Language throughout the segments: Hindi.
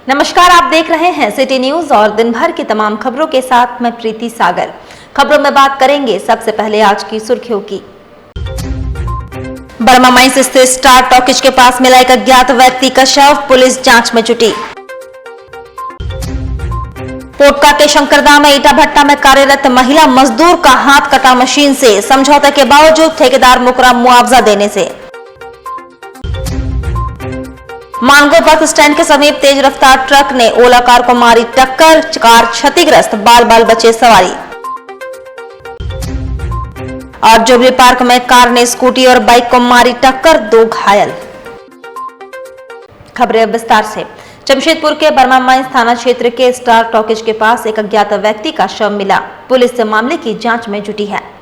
नमस्कार, आप देख रहे हैं सिटी न्यूज और दिन भर की तमाम खबरों के साथ मैं प्रीति सागर। खबरों में बात करेंगे सबसे पहले आज की सुर्खियों की। बर्मा माइंस स्थित स्टार टॉकीज के पास मिला एक अज्ञात व्यक्ति का शव, पुलिस जांच में जुटी। पोटका के शंकरदा में ईटा भट्टा में कार्यरत महिला मजदूर का हाथ कटा मशीन से, समझौते के बावजूद ठेकेदार मुकरा मुआवजा देने से। मानगो बस स्टैंड के समीप तेज रफ्तार ट्रक ने ओला कार को मारी टक्कर, कार क्षतिग्रस्त, बाल बाल बचे सवारी। और जुबली पार्क में कार ने स्कूटी और बाइक को मारी टक्कर, 2 घायल। खबरें विस्तार से। जमशेदपुर के बर्मा माइंस थाना क्षेत्र के स्टार टॉकीज के पास एक अज्ञात व्यक्ति का शव मिला। पुलिस मामले की जांच में जुटी है।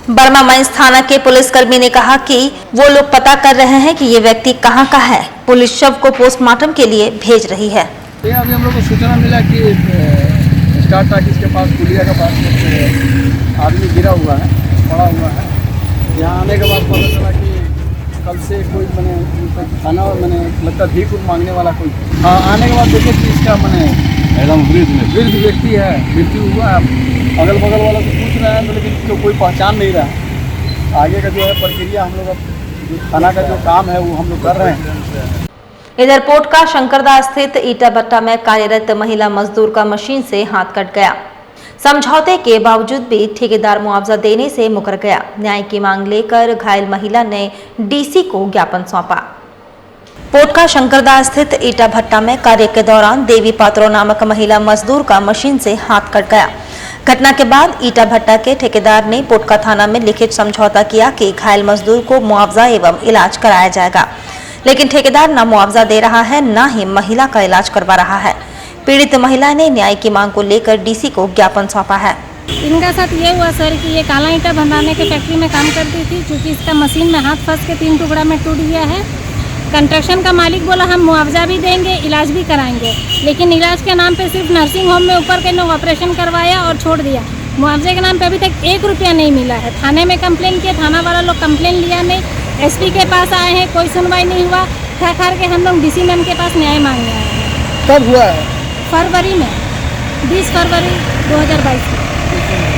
बर्मा माइंस थाना के पुलिसकर्मी ने कहा कि वो लोग पता कर रहे हैं कि ये व्यक्ति कहां का है। पुलिस शव को पोस्टमार्टम के लिए भेज रही है। अभी हम लोग को सूचना मिला कि स्टार टॉकीज के पास पुलिया के पास एक आदमी गिरा हुआ है, पड़ा हुआ है। यहाँ आने के बाद पता चला कि कल से कोई खाना लगता भीख मांगने वाला कोई। हाँ, आने के बाद देखे कि इसका एकदम वृद्ध व्यक्ति है, मृत्यु हुआ है। अगल बगल वाला तो पूछ रहे हैं, लेकिन तो कोई पहचान नहीं रहा है। आगे का जो है प्रक्रिया हम लोग अब थाना का जो काम है वो हम लोग कर रहे हैं। इधर पोटका शंकरदा स्थित ईटा भट्टा में कार्यरत महिला मजदूर का मशीन से हाथ कट गया। समझौते के बावजूद भी ठेकेदार मुआवजा देने से मुकर गया। न्याय की मांग लेकर घायल महिला ने डीसी को ज्ञापन सौंपा। पोटका शंकरदा स्थित ईटा भट्टा में कार्य के दौरान देवी पात्रो नामक महिला मजदूर का मशीन से हाथ कट गया। घटना के बाद ईटा भट्टा के ठेकेदार ने पोटका थाना में लिखित समझौता किया कि घायल मजदूर को मुआवजा एवं इलाज कराया जाएगा, लेकिन ठेकेदार न मुआवजा दे रहा है, न ही महिला का इलाज करवा रहा है। पीड़ित महिला ने न्याय की मांग को लेकर डीसी को ज्ञापन सौंपा है। इनका साथ ये हुआ सर कि ये काला ईटा भंडारने के फैक्ट्री में काम करती थी। चूँकि इसका मशीन में हाथ फंस के 3 टुकड़ा में टूट गया है। कंस्ट्रक्शन का मालिक बोला हम मुआवजा भी देंगे, इलाज भी कराएंगे, लेकिन इलाज के नाम पे सिर्फ नर्सिंग होम में ऊपर के लोग ऑपरेशन करवाया और छोड़ दिया। मुआवजे के नाम पे अभी तक 1 रुपया नहीं मिला है। थाने में कंप्लेन किया, थाना वाला लोग कंप्लेन लिया नहीं। एसपी के पास आए हैं, कोई सुनवाई नहीं हुआ। खा के हम लोग डीसी मैम के पास न्याय मांगने आए हैं। कब हुआ है? फरवरी में, 20 फरवरी 2022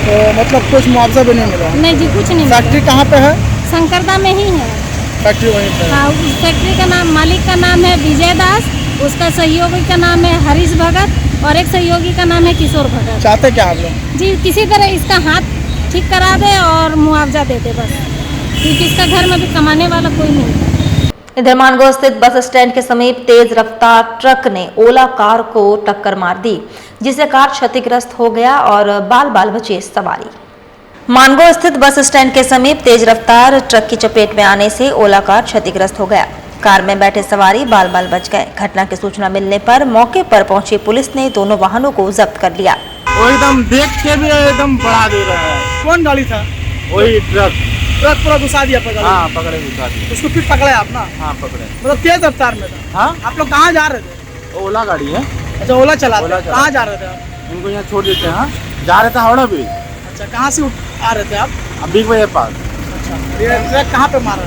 तो मतलब कुछ मुआवजा भी नहीं मिला? नहीं जी, कुछ नहीं। फैक्ट्री कहाँ पे है? शंकरदा में ही है फैक्ट्री, वहीं पे। हाँ, उस फैक्ट्री का नाम, मालिक का नाम है विजय दास, उसका सहयोगी का नाम है हरीश भगत और एक सहयोगी का नाम है किशोर भगत। चाहते क्या आप लोग? जी, किसी तरह इसका हाथ ठीक करा दे और मुआवजा दे दे बस, क्योंकि इसका घर में भी कमाने वाला कोई नहीं। इधर मानगो स्थित बस स्टैंड के समीप तेज रफ्तार ट्रक ने ओला कार को टक्कर मार दी, जिससे कार क्षतिग्रस्त हो गया और बाल बाल बचे सवारी। मानगो स्थित बस स्टैंड के समीप तेज रफ्तार ट्रक की चपेट में आने से ओला कार क्षतिग्रस्त हो गया। कार में बैठे सवारी बाल बाल बच गए। घटना की सूचना मिलने पर मौके पर पहुंची पुलिस ने दोनों वाहनों को जब्त कर लिया। वो एकदम देख के भी एकदम बढ़ा दे रहा है। कौन गाड़ी था? वही ट्रक पूरा घुसा दिया। हाँ, पकड़े घुसा दिया। उसको फिर पकड़े आप ना? हाँ, पकड़े। मतलब तेज रफ्तार में था? हाँ। आप लोग कहाँ जा रहे थे? ओला गाड़ी है। अच्छा, ओला चला रहे थे। कहाँ जा रहे थे? इनको यहाँ छोड़ देते हैं। जा रहे थे हावड़ा भी। अच्छा, कहाँ से आ रहे थे आप? अभी के पास। अच्छा, ये ट्रक कहाँ पे मारा?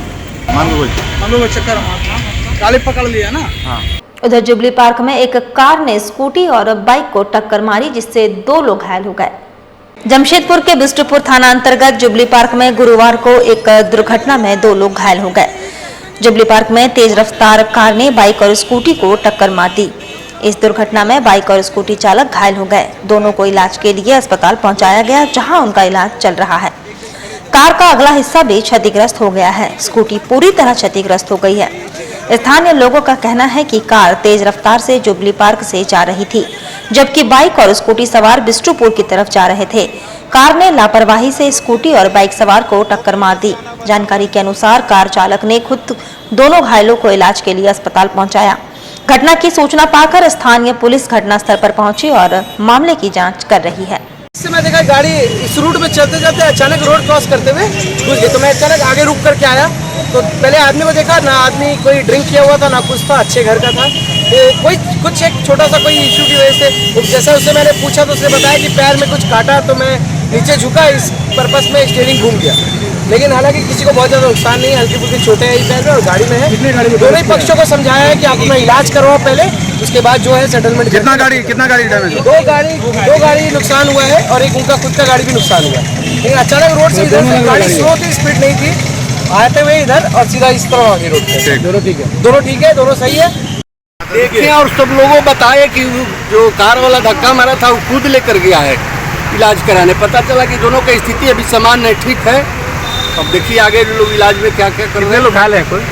मांगो चक्कर मारा, गाड़ी पकड़ लिया ना? हाँ। उधर जुबली पार्क में एक कार ने स्कूटी और बाइक को टक्कर मारी, जिससे 2 लोग घायल हो गए। जमशेदपुर के बिष्टुपुर थाना अंतर्गत जुबली पार्क में गुरुवार को एक दुर्घटना में 2 लोग घायल हो गए। जुबली पार्क में तेज रफ्तार कार ने बाइक और स्कूटी को टक्कर मार दी। इस दुर्घटना में बाइक और स्कूटी चालक घायल हो गए। दोनों को इलाज के लिए अस्पताल पहुंचाया गया, जहां उनका इलाज चल रहा है। कार का अगला हिस्सा भी क्षतिग्रस्त हो गया है। स्कूटी पूरी तरह क्षतिग्रस्त हो गई है। स्थानीय लोगों का कहना है कि कार तेज रफ्तार से जुबली पार्क से जा रही थी, जबकि बाइक और स्कूटी सवार बिष्टुपुर की तरफ जा रहे थे। कार ने लापरवाही से स्कूटी और बाइक सवार को टक्कर मार दी। जानकारी के अनुसार कार चालक ने खुद दोनों घायलों को इलाज के लिए अस्पताल पहुंचाया। घटना की सूचना पाकर स्थानीय पुलिस घटनास्थल पर पहुंची और मामले की जाँच कर रही है। इससे मैं देखा गाड़ी इस रूट में चलते जाते अचानक रोड क्रॉस करते हुए घुस गई, तो मैं अचानक आगे रुक करके आया। तो पहले आदमी को देखा ना, आदमी कोई ड्रिंक किया हुआ था ना कुछ था, अच्छे घर का था। कोई कुछ एक छोटा सा कोई इशू की वजह से जैसा उससे मैंने पूछा तो उसने बताया कि पैर में कुछ काटा, तो मैं नीचे झुका, इस पर्पस में स्टीयरिंग घूम गया। लेकिन हालांकि किसी को बहुत ज़्यादा नुकसान नहीं है, हल्की फुल्की चोटें आई पैर में और गाड़ी में है। दोनों ही पक्षों को समझाया है कि आप अपना इलाज करवाओ पहले, उसके बाद जो है सेटलमेंट। कितना गाड़ी डैमेज हुआ? दो गाड़ी नुकसान हुआ है और एक उनका खुद का गाड़ी भी नुकसान हुआ है। लेकिन अचानक रोड से इधर से गाड़ी स्लो थी, स्पीड नहीं थी, आते हुए इधर और सीधा इस तरह आगे रोड पे। दोनों ठीक है? दोनों ठीक है, दोनों सही है। देखें और सब लोगों बताए कि जो कार वाला धक्का मारा था वो खुद लेकर गया है इलाज कराने। पता चला कि दोनों की स्थिति अभी सामान्य है, ठीक है। अब देखिए आगे लोग इलाज में क्या क्या कर रहे हैं। लोग घायल है कोई?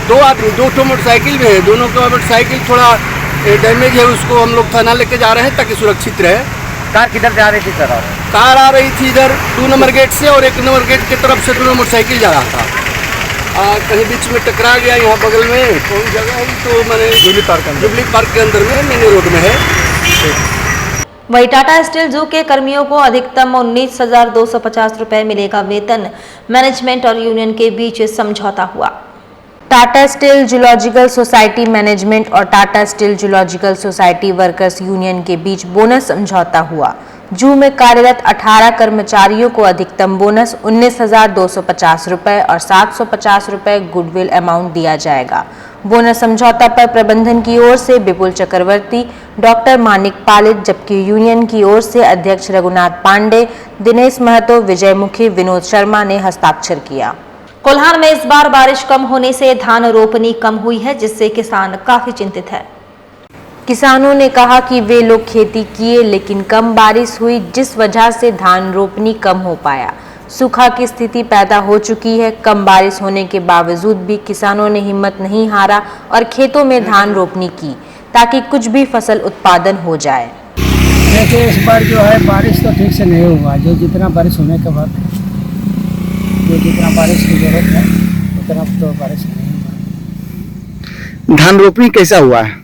2 आदमी, 2 मोटरसाइकिल में है। दोनों का मोटरसाइकिल थोड़ा डैमेज है, उसको हम लोग थाना लेके जा रहे हैं ताकि सुरक्षित रहे। कार किधर जा रही थी सर? कार आ रही थी इधर 2 नंबर गेट से और 1 नंबर गेट की तरफ से दोनों मोटरसाइकिल जा रहा था। कहीं बीच में टकरा गया यहाँ बगल में कौन जगह है तो मैंने जुबली पार्क के अंदर में मेन रोड में है। वहीं टाटा स्टील जू के कर्मियों को अधिकतम 19,250 रुपए मिलेगा वेतन। मैनेजमेंट और यूनियन के बीच समझौता हुआ। Tata steel zoological society management और Tata steel zoological society workers union के बीच बोनस समझौता हुआ। जू में कार्यरत 18 कर्मचारियों को अधिकतम बोनस 19,250 रुपए और 750 रुपए गुडविल अमाउंट दिया जाएगा। बोनस समझौता पर प्रबंधन की ओर से विपुल चक्रवर्ती, डॉक्टर मानिक पालित, जबकि यूनियन की ओर से अध्यक्ष रघुनाथ पांडे, दिनेश महतो, विजय मुखी, विनोद शर्मा ने हस्ताक्षर किया। कोल्हार में इस बार बारिश कम होने से धान रोपनी कम हुई है, जिससे किसान काफी चिंतित है। किसानों ने कहा कि वे लोग खेती किए लेकिन कम बारिश हुई, जिस वजह से धान रोपनी कम हो पाया। सूखा की स्थिति पैदा हो चुकी है। कम बारिश होने के बावजूद भी किसानों ने हिम्मत नहीं हारा और खेतों में धान रोपनी की ताकि कुछ भी फसल उत्पादन हो जाए। देखिए इस बार जो है बारिश तो ठीक से नहीं हुआ। जो जितना बारिश होने के बाद जो जितना बारिश की जरूरत है उतना तो बारिश नहीं हुआ। धान रोपनी कैसा हुआ है?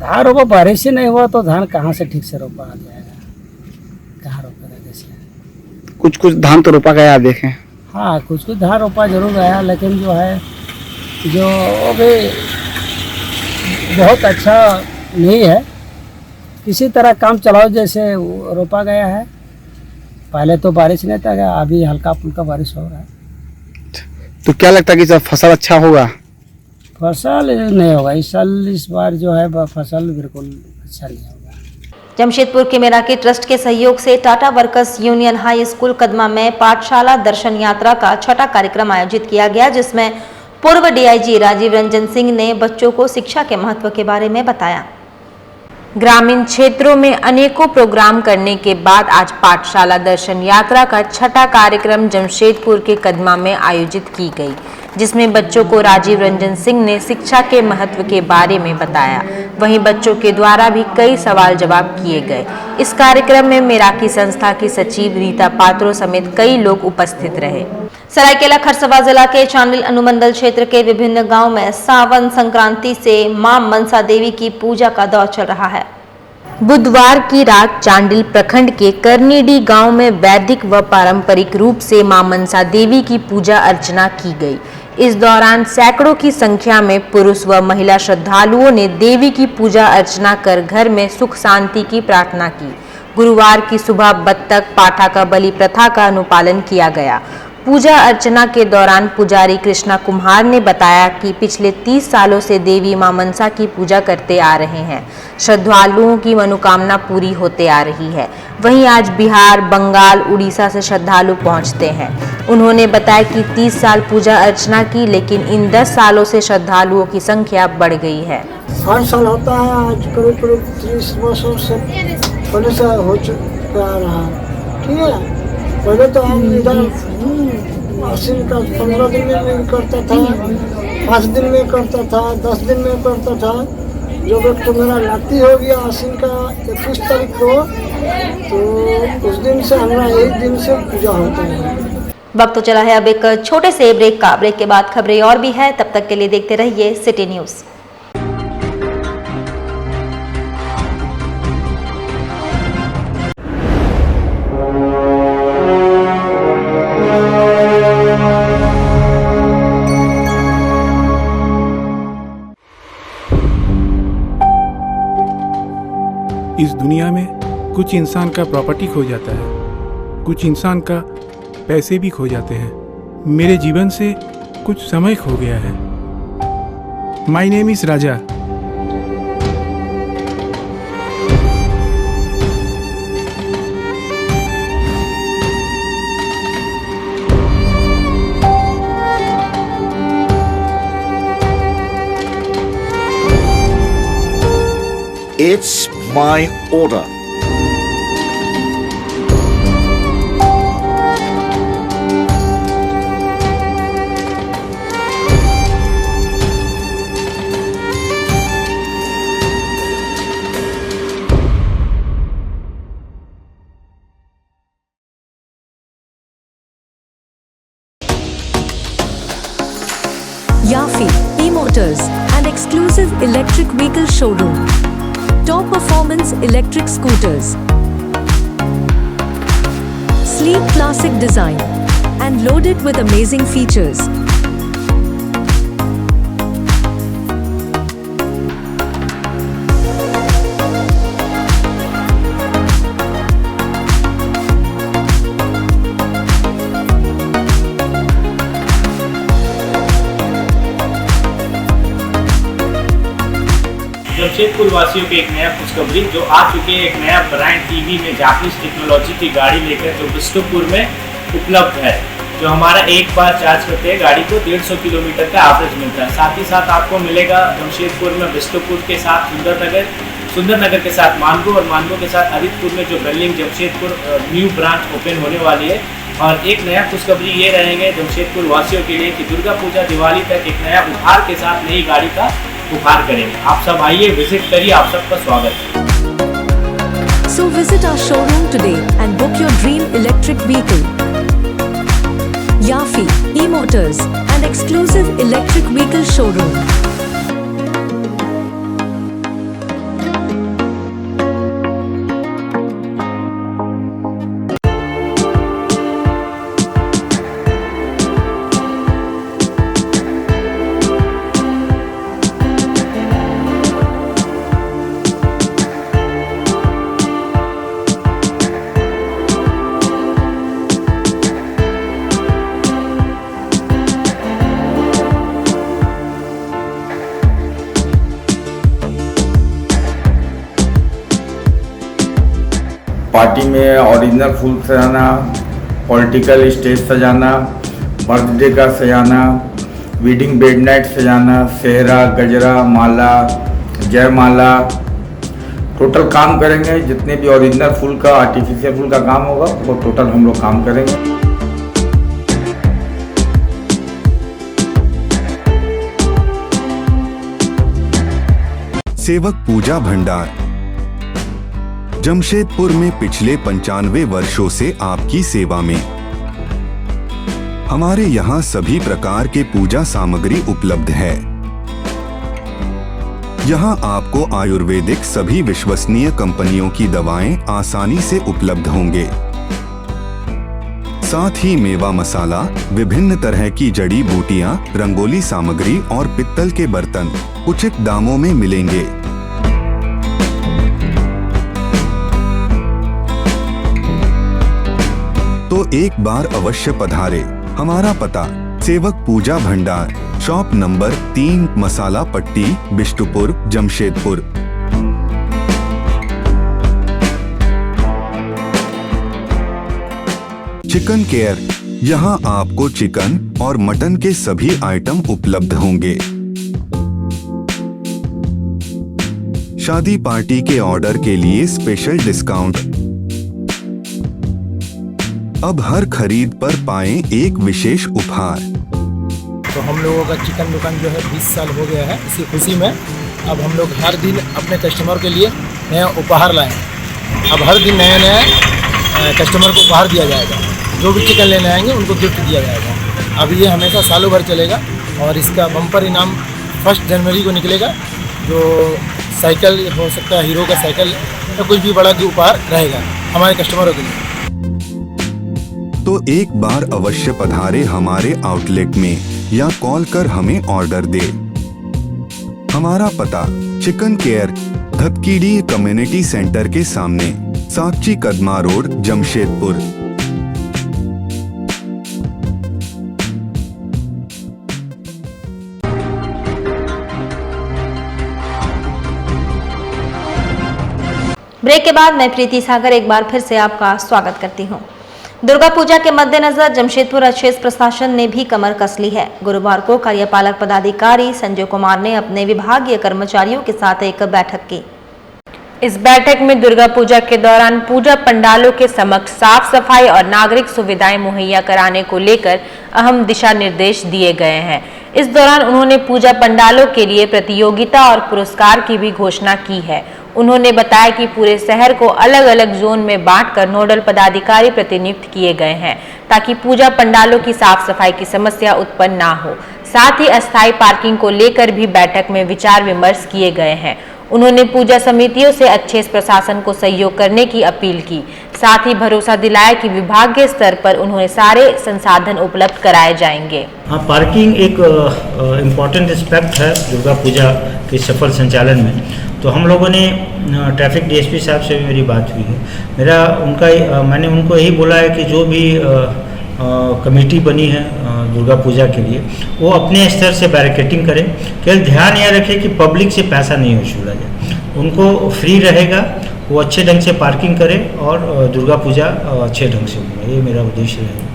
धान रोपा बारिश ही नहीं हुआ तो धान कहाँ से ठीक से रोपा जाएगा? कहाँ रोपेगा कैसे? कुछ धान तो रोपा गया देखें। हाँ कुछ धान रोपा जरूर गया, लेकिन जो है जो अभी बहुत अच्छा नहीं है। किसी तरह काम चलाओ जैसे रोपा गया है। पहले तो बारिश नहीं था, अभी हल्का फुल्का बारिश हो रहा है। तो क्या लगता है कि सब फसल अच्छा होगा? फसल नहीं होगा इस साल। इस बार जो है फसल बिल्कुल अच्छा नहीं होगा। जमशेदपुर के मेराकी ट्रस्ट के सहयोग से Tata workers union high school Kadma में पाठशाला दर्शन यात्रा का 6ठा कार्यक्रम आयोजित किया गया, जिसमें पूर्व डीआईजी राजीव रंजन सिंह ने बच्चों को शिक्षा के महत्व के बारे में बताया। ग्रामीण क्षेत्रों में अनेकों प्रोग्राम करने के बाद आज पाठशाला दर्शन यात्रा का 6ठा कार्यक्रम जमशेदपुर के कदमा में आयोजित की गई, जिसमें बच्चों को राजीव रंजन सिंह ने शिक्षा के महत्व के बारे में बताया। वहीं बच्चों के द्वारा भी कई सवाल जवाब किए गए। इस कार्यक्रम में मेराकी संस्था की सचिव रीता पात्रो समेत कई लोग उपस्थित रहे। सरायकेला खरसवा जिला के चांडिल अनुमंडल क्षेत्र के विभिन्न गांव में सावन संक्रांति से मां मनसा देवी की पूजा का दौर चल रहा है। बुधवार की रात चांडिल प्रखंड के करनीडी गांव में वैदिक व पारंपरिक रूप से मां मनसा देवी की पूजा अर्चना की गई। इस दौरान सैकड़ों की संख्या में पुरुष व महिला श्रद्धालुओं ने देवी की पूजा अर्चना कर घर में सुख शांति की प्रार्थना की। गुरुवार की सुबह बत्तख पाठा का बलि प्रथा का अनुपालन किया गया। पूजा अर्चना के दौरान पुजारी कृष्णा कुम्हार ने बताया कि पिछले 30 सालों से देवी मां मनसा की पूजा करते आ रहे हैं। श्रद्धालुओं की मनोकामना पूरी होते आ रही है। वहीं आज बिहार, बंगाल, उड़ीसा से श्रद्धालु पहुंचते हैं। उन्होंने बताया कि 30 साल पूजा अर्चना की, लेकिन इन 10 सालों से श्रद्धालुओं की संख्या बढ़ गई है। हर साल होता है। आज करीब 30 वर्षों से पहले से हो चुका रहा। ठीक है, पहले तो हम इधर आश्विन का 15 दिन में करता था, 5 दिन में करता था, 10 दिन में करता था। जो वक्त तो मेरा नाती हो गया आश्विन का 21 तारीख को, तो उस दिन से हमारा एक दिन से पूजा होता है। वक्त तो चला है अब एक छोटे से ब्रेक का। ब्रेक के बाद खबरें और भी है, तब तक के लिए देखते रहिए सिटी न्यूज। इस दुनिया में कुछ इंसान का प्रॉपर्टी खो जाता है, कुछ इंसान का पैसे भी खो जाते हैं। मेरे जीवन से कुछ समय खो गया है। My name is Raja. It's my order. Yafi E-Motors, an exclusive electric vehicle showroom. Top performance electric scooters. Sleek classic design and loaded with amazing features. Jamshedpur वासियों के एक नया खुशखबरी जो आ चुके हैं, एक नया ब्रांड ईवी में जापानीज टेक्नोलॉजी की गाड़ी लेकर जो बिष्टुपुर में उपलब्ध है। जो हमारा एक बार चार्ज करते हैं गाड़ी को 150 किलोमीटर का एवरेज मिलता है। साथ ही साथ आपको मिलेगा जमशेदपुर में बिष्टुपुर के साथ सुंदरनगर के साथ मानगो और मानगो के साथ आदित्यपुर में जो building Jamshedpur new branch open होने वाली है। और एक नया खुशखबरी ये रहेंगे जमशेदपुर वासियों के लिए कि दुर्गा पूजा दिवाली तक एक नया उपहार के साथ नई गाड़ी का उपहार करेंगे। आप सब आइए, विजिट करिए, आप सबका स्वागत है। So visit our showroom today and book your dream electric vehicle. Yafi E-Motors, an exclusive electric vehicle showroom. Party में ओरिजिनल फूल सजाना, पॉलिटिकल स्टेज सजाना, बर्थडे का सजाना, वेडिंग बेड नाइट सजाना, सेहरा, गजरा, माला, जयमाला, टोटल काम करेंगे। जितने भी ओरिजिनल फूल का, आर्टिफिशियल फूल का काम होगा वो टोटल हम लोग काम करेंगे। सेवक पूजा भंडार जमशेदपुर में पिछले 95 वर्षों से आपकी सेवा में। हमारे यहाँ सभी प्रकार के पूजा सामग्री उपलब्ध है। यहाँ आपको आयुर्वेदिक सभी विश्वसनीय कंपनियों की दवाएं आसानी से उपलब्ध होंगे। साथ ही मेवा मसाला, विभिन्न तरह की जड़ी बूटियां, रंगोली सामग्री और पित्तल के बर्तन उचित दामों में मिलेंगे। तो एक बार अवश्य पधारे। हमारा पता सेवक पूजा भंडार, शॉप नंबर 3, मसाला पट्टी, बिष्टुपुर, जमशेदपुर। चिकन केयर, यहाँ आपको चिकन और मटन के सभी आइटम उपलब्ध होंगे। शादी पार्टी के ऑर्डर के लिए स्पेशल डिस्काउंट। अब हर खरीद पर पाएं एक विशेष उपहार। तो हम लोगों का चिकन दुकान जो है 20 साल हो गया है। इसी खुशी में अब हम लोग हर दिन अपने कस्टमर के लिए नया उपहार लाए। अब हर दिन नया कस्टमर को उपहार दिया जाएगा। जो भी चिकन लेने आएंगे उनको गिफ्ट दिया जाएगा। अब ये हमेशा सालों भर चलेगा और इसका बम्पर इनाम 1 जनवरी को निकलेगा। जो साइकिल हो सकता है, हीरो का साइकिल या कुछ भी बड़ा उपहार रहेगा हमारे कस्टमरों के लिए। तो एक बार अवश्य पधारे हमारे आउटलेट में या कॉल कर हमें ऑर्डर दे। हमारा पता चिकन केयर, धतकीडी कम्युनिटी सेंटर के सामने, साक्षी कदमा रोड, जमशेदपुर। ब्रेक के बाद मैं प्रीति सागर एक बार फिर से आपका स्वागत करती हूं। दुर्गा पूजा के मद्देनजर जमशेदपुर अच्छेस प्रशासन ने भी कमर कस ली है। गुरुवार को कार्यपालक पदाधिकारी संजय कुमार ने अपने विभागीय कर्मचारियों के साथ एक बैठक की। इस बैठक में दुर्गा पूजा के दौरान पूजा पंडालों के समक्ष साफ सफाई और नागरिक सुविधाएं मुहैया कराने को लेकर अहम दिशा निर्देश दिए गए हैं। इस दौरान उन्होंने पूजा पंडालों के लिए प्रतियोगिता और पुरस्कार की भी घोषणा की है। उन्होंने बताया कि पूरे शहर को अलग अलग जोन में बांटकर नोडल पदाधिकारी प्रतिनियुक्त किए गए हैं ताकि पूजा पंडालों की साफ सफाई की समस्या उत्पन्न ना हो। साथ ही अस्थायी पार्किंग को लेकर भी बैठक में विचार विमर्श किए गए हैं। उन्होंने पूजा समितियों से अच्छे प्रशासन को सहयोग करने की अपील की। साथ ही भरोसा दिलाया कि विभागीय स्तर पर उन्हें सारे संसाधन उपलब्ध कराए जाएंगे। हाँ, पार्किंग एक इम्पॉर्टेंट एस्पेक्ट है दुर्गा पूजा के सफल संचालन में। तो हम लोगों ने ट्रैफिक डीएसपी साहब से भी मेरी बात हुई है। मैंने उनको यही बोला है कि जो भी कमेटी बनी है दुर्गा पूजा के लिए वो अपने स्तर से बैरिकेटिंग करें। केवल ध्यान यह रखें कि पब्लिक से पैसा नहीं वसूला जाए, उनको फ्री रहेगा, वो अच्छे ढंग से पार्किंग करें और दुर्गा पूजा अच्छे ढंग से हो। ये मेरा उद्देश्य है।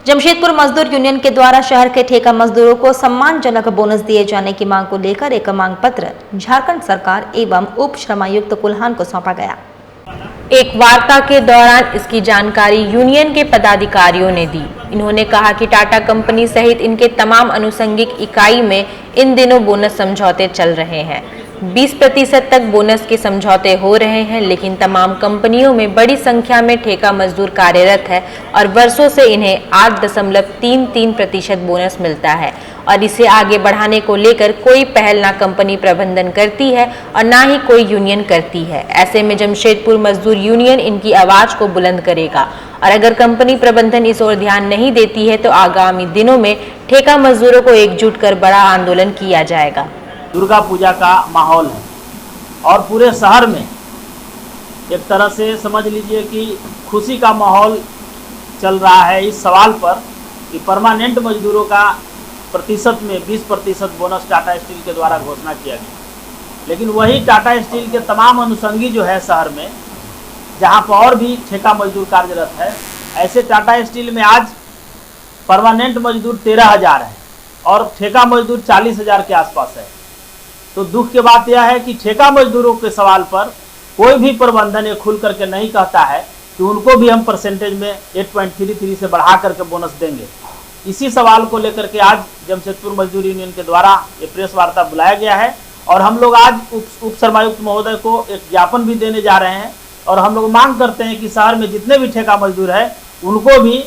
जमशेदपुर मजदूर यूनियन के द्वारा शहर के ठेका मजदूरों को सम्मानजनक बोनस दिए जाने की मांग को लेकर एक मांग पत्र झारखंड सरकार एवं उप श्रमायुक्त कुल्हान को सौंपा गया। एक वार्ता के दौरान इसकी जानकारी यूनियन के पदाधिकारियों ने दी। इन्होंने कहा कि टाटा कंपनी सहित इनके तमाम अनुषंगिक इकाई में इन दिनों बोनस समझौते चल रहे हैं। 20% तक बोनस के समझौते हो रहे हैं, लेकिन तमाम कंपनियों में बड़ी संख्या में ठेका मजदूर कार्यरत है और वर्षों से इन्हें 8.33% बोनस मिलता है और इसे आगे बढ़ाने को लेकर कोई पहल ना कंपनी प्रबंधन करती है और ना ही कोई यूनियन करती है। ऐसे में जमशेदपुर मजदूर यूनियन इनकी आवाज को बुलंद करेगा और अगर कंपनी प्रबंधन इस ओर ध्यान नहीं देती है तो आगामी दिनों में ठेका मजदूरों को एकजुट कर बड़ा आंदोलन किया जाएगा। दुर्गा पूजा का माहौल है और पूरे शहर में एक तरह से समझ लीजिए कि खुशी का माहौल चल रहा है इस सवाल पर कि परमानेंट मजदूरों का प्रतिशत में 20% बोनस टाटा स्टील के द्वारा घोषणा किया गया। लेकिन वही टाटा स्टील के तमाम अनुषंगी जो है शहर में, जहां पर और भी ठेका मजदूर कार्यरत है, ऐसे टाटा स्टील में आज परमानेंट मजदूर 13,000 है और ठेका मजदूर 40,000 के आसपास है। तो दुख की बात यह है कि ठेका मजदूरों के सवाल पर कोई भी प्रबंधन ये खुल करके नहीं कहता है कि उनको भी हम परसेंटेज में 8.33 से बढ़ा करके बोनस देंगे। इसी सवाल को लेकर के आज जमशेदपुर मजदूर यूनियन के द्वारा ये प्रेस वार्ता बुलाया गया है और हम लोग आज उप शर्मायुक्त महोदय को एक ज्ञापन भी देने जा रहे हैं और हम लोग मांग करते हैं कि शहर में जितने भी ठेका मजदूर है उनको भी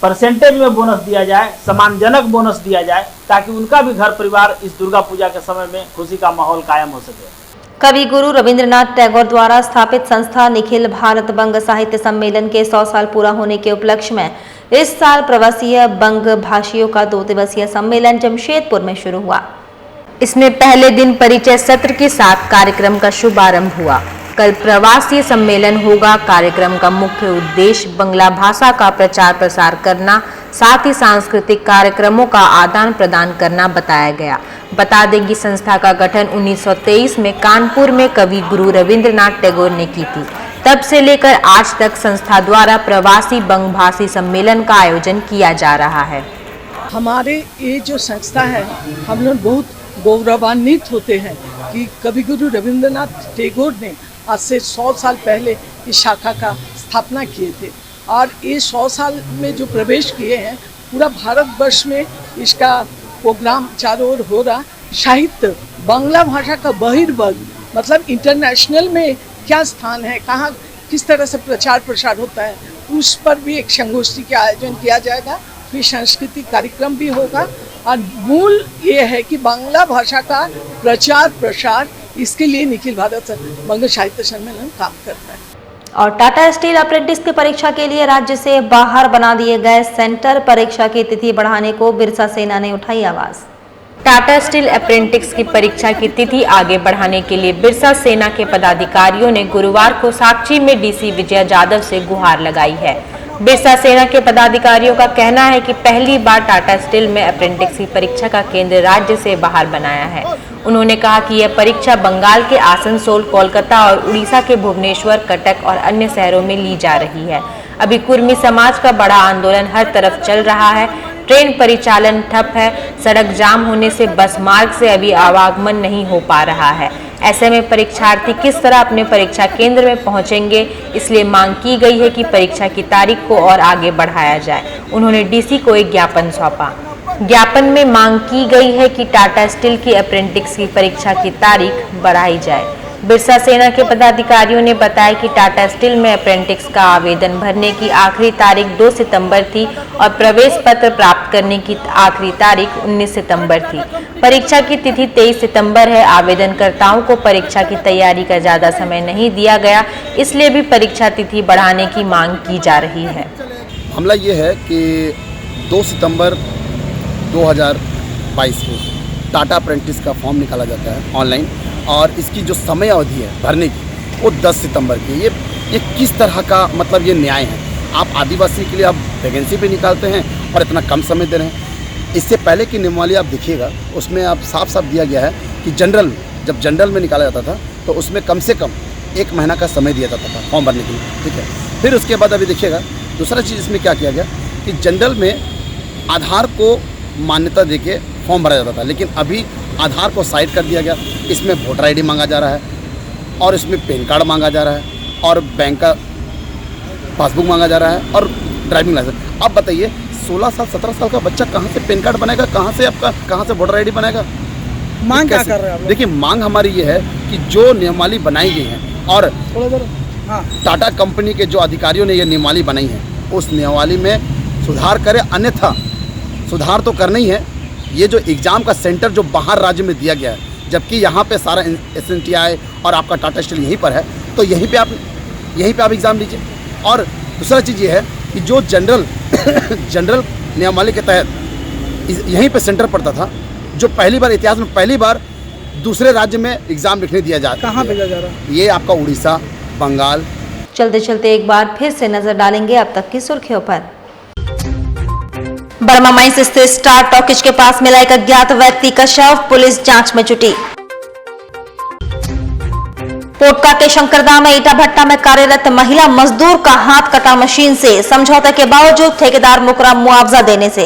परसेंटेज में बोनस दिया जाए, सम्मानजनक बोनस दिया जाए, ताकि उनका भी घर परिवार इस दुर्गा पूजा के समय में खुशी का माहौल कायम हो सके। कवि गुरु रविंद्रनाथ टैगोर द्वारा स्थापित संस्था निखिल भारत बंग साहित्य सम्मेलन के 100 साल पूरा होने के उपलक्ष्य में इस साल प्रवासीय बंग भाषियों का 2 दिवसीय सम्मेलन जमशेदपुर में शुरू हुआ। इसमें पहले दिन परिचय सत्र के साथ कार्यक्रम का शुभारंभ हुआ। कल प्रवासी सम्मेलन होगा। कार्यक्रम का मुख्य उद्देश्य बंगला भाषा का प्रचार प्रसार करना, साथ ही सांस्कृतिक कार्यक्रमों का आदान प्रदान करना बताया गया। बता दें कि संस्था का गठन 1923 में कानपुर में कवि गुरु रविंद्रनाथ टैगोर ने की थी। तब से लेकर आज तक संस्था द्वारा प्रवासी बंग भाषी सम्मेलन का आयोजन किया जा रहा है। हमारे ये जो संस्था है, हम लोग बहुत गौरवान्वित होते हैं कि कवि गुरु रविंद्रनाथ टैगोर ने आज से 100 साल पहले इस शाखा का स्थापना किए थे और ये 100 साल में जो प्रवेश किए हैं, पूरा भारतवर्ष में इसका प्रोग्राम चारों ओर हो रहा। साहित्य, बांग्ला भाषा का बहिर्वर्ग मतलब इंटरनेशनल में क्या स्थान है, कहाँ किस तरह से प्रचार प्रसार होता है, उस पर भी एक संगोष्ठी का आयोजन किया जाएगा। फिर सांस्कृतिक कार्यक्रम भी होगा और मूल ये है कि बांग्ला भाषा का प्रचार प्रसार, इसके लिए निखिल भारत बंग साहित्य सम्मेलन काम करता है। और टाटा स्टील अप्रेंटिस की परीक्षा के लिए राज्य से बाहर बना दिए गए सेंटर परीक्षा की तिथि बढ़ाने को बिरसा सेना ने उठाई आवाज। टाटा स्टील अप्रेंटिस की परीक्षा की तिथि आगे बढ़ाने के लिए बिरसा सेना के पदाधिकारियों ने गुरुवार को साक्षी में डीसी विजय जाधव से गुहार लगाई है। बिरसा सेना के पदाधिकारियों का कहना है कि पहली बार टाटा स्टील में अप्रेंटिस की परीक्षा का केंद्र राज्य से बाहर बनाया है। उन्होंने कहा कि यह परीक्षा बंगाल के आसनसोल, कोलकाता और उड़ीसा के भुवनेश्वर, कटक और अन्य शहरों में ली जा रही है। अभी कुर्मी समाज का बड़ा आंदोलन हर तरफ चल रहा है। ट्रेन परिचालन ठप है। सड़क जाम होने से बस मार्ग से अभी आवागमन नहीं हो पा रहा है। ऐसे में परीक्षार्थी किस तरह अपने परीक्षा केंद्र में पहुंचेंगे, इसलिए मांग की गई है कि परीक्षा की तारीख को और आगे बढ़ाया जाए। उन्होंने डीसी को एक ज्ञापन सौंपा। ज्ञापन में मांग की गई है कि टाटा स्टील की अप्रेंटिस की परीक्षा की तारीख बढ़ाई जाए। बिरसा सेना के पदाधिकारियों ने बताया कि टाटा स्टील में अप्रेंटिस का आवेदन भरने की आखिरी तारीख 2 सितंबर थी और प्रवेश पत्र प्राप्त करने की आखिरी तारीख 19 सितंबर थी। परीक्षा की तिथि 23 सितंबर है। आवेदनकर्ताओं को परीक्षा की तैयारी का ज्यादा समय नहीं दिया गया, इसलिए भी परीक्षा तिथि बढ़ाने की मांग की जा रही है। मामला ये है कि 2 सितंबर 2022 को टाटा अप्रेंटिस का फॉर्म निकाला जाता है ऑनलाइन, और इसकी जो समय अवधि है भरने की वो 10 सितंबर की। ये किस तरह का मतलब ये न्याय है? आप आदिवासी के लिए आप वैकेंसी भी निकालते हैं और इतना कम समय दे रहे हैं। इससे पहले की नियमावली आप देखिएगा, उसमें आप साफ साफ दिया गया है कि जब जनरल में निकाला जाता था तो उसमें कम से कम 1 महीना का समय दिया जाता था फॉर्म भरने के लिए, ठीक है। फिर उसके बाद अभी देखिएगा दूसरा चीज़ इसमें क्या किया गया कि जनरल में आधार को मान्यता देके फॉर्म भरा जाता था, लेकिन अभी आधार को साइड कर दिया गया। इसमें वोटर आईडी मांगा जा रहा है और इसमें पैन कार्ड मांगा जा रहा है और बैंक का पासबुक मांगा जा रहा है और ड्राइविंग लाइसेंस। अब बताइए 16 साल 17 साल का बच्चा कहाँ से पैन कार्ड बनाएगा, कहाँ से वोटर आईडी बनाएगा? मांग क्या कर रहे हैं आप? देखिए मांग हमारी ये है कि जो नियमावली बनाई गई है और टाटा कंपनी के जो अधिकारियों ने ये नियमावली बनाई है उस नियमावली में सुधार करें, अन्यथा सुधार तो करना ही है। ये जो एग्ज़ाम का सेंटर जो बाहर राज्य में दिया गया है, जबकि यहाँ पे सारा SNTI और आपका टाटा स्टील यहीं पर है, तो यहीं पे आप एग्ज़ाम लीजिए। और दूसरा चीज़ ये है कि जो जनरल नियमावली के तहत यहीं पे सेंटर पड़ता था, जो इतिहास में पहली बार दूसरे राज्य में एग्ज़ाम लिखने दिया जाता है। कहाँ भेजा जा रहा है? ये आपका उड़ीसा, बंगाल। चलते चलते एक बार फिर से नजर डालेंगे अब तक की सुर्खियों पर। बर्मा माइंस स्थित स्टार टॉकीज के पास मिला एक अज्ञात व्यक्ति का शव, पुलिस जांच में जुटी। पोटका के शंकरदा में ईटा भट्टा में कार्यरत महिला मजदूर का हाथ कटा मशीन से, समझौते के बावजूद ठेकेदार मुकरा मुआवजा देने से।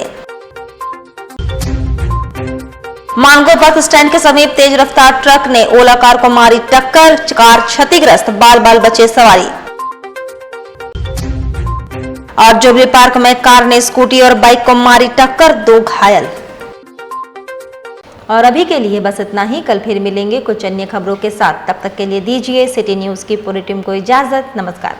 मानगो बस स्टैंड के समीप तेज रफ्तार ट्रक ने ओला कार को मारी टक्कर, कार क्षतिग्रस्त, बाल बचे सवारी। और जुबली पार्क में कार ने स्कूटी और बाइक को मारी टक्कर, 2 घायल। और अभी के लिए बस इतना ही। कल फिर मिलेंगे कुछ अन्य खबरों के साथ। तब तक के लिए दीजिए सिटी न्यूज की पूरी टीम को इजाजत। नमस्कार।